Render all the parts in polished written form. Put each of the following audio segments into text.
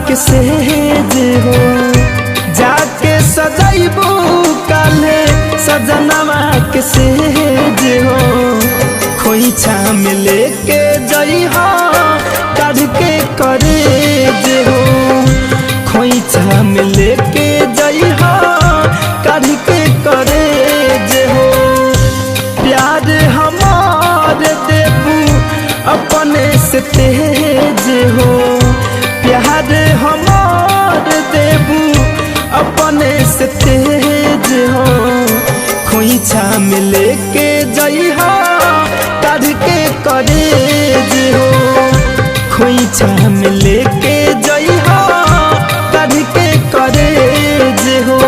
के सेज हो जाके सजाइबू काले सजनवा के सेज हो खोइछा में लेके जइहा काढ़ के करेज हो खोइछा में लेके जइहा काढ़ के करेज हो प्यार हमार देबू अपने से तेज हो प्यार हमार देबू अपने से तेज हो खोइछा में लेके जइहा काढ़ के करेज हो खोइछा में लेके जइहा काढ़ के करेज हो।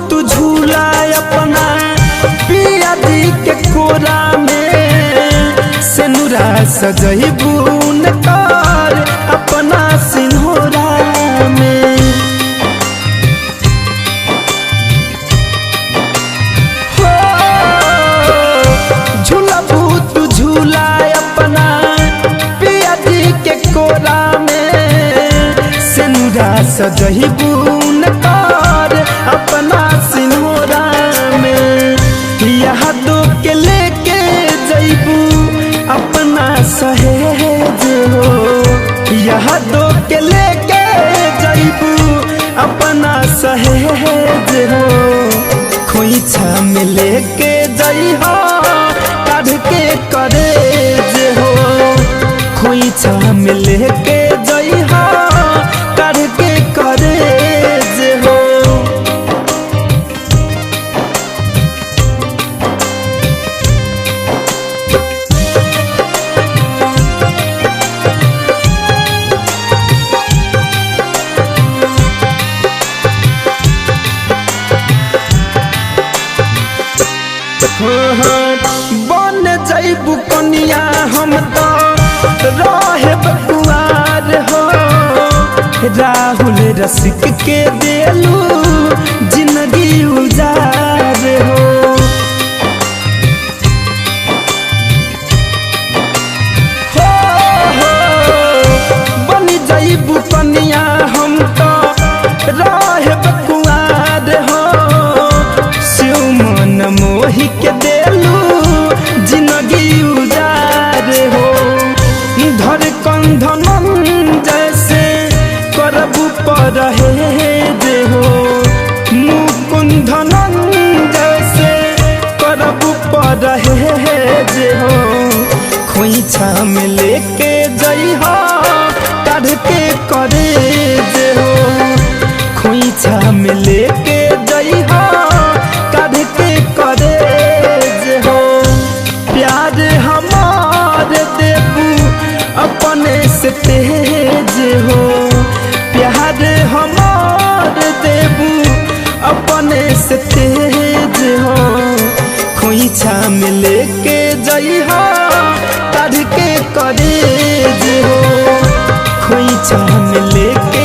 तू झूला अपना पिया दी के कोरा में सेनुरा सजइबू न कर अपना सिन्होरा में झूलबू तू झूला अपना पिया दी के कोरा में सेनुरा सजइबू न कर अपना सिन्होरा में यादों के लेके जइबू अपना सहेज हो यादों के लेके जइबू अपना सहेज हो खोइछा में लेके जइहा काढ़ के करेज हो खोइछा में लेके जइहा काढ़ के करेज हो। बन जइबू कनिया हम तो रहे बकुआर हो राहुल रसिक के देलू जिंदगी उजार हो बन जइबू कनिया हम तो रहे बकुआर हो मन मोहि के देलू जिंदगी उजार हो धर कंधन जैसे करबू परहेज हो मुकुंधन जैसे करबू परहेज हो खोइछा में लेके जइहा काढ़ के करेज हो खोइछा में लेके जइहा काढ़ के करेज हो प्यार हमार देबू अपने से तेज हो प्यार हमार देबू अपने से तेज हो खोइछा में लेके जइहा काढ़ के करेज हो खोइछा में लेके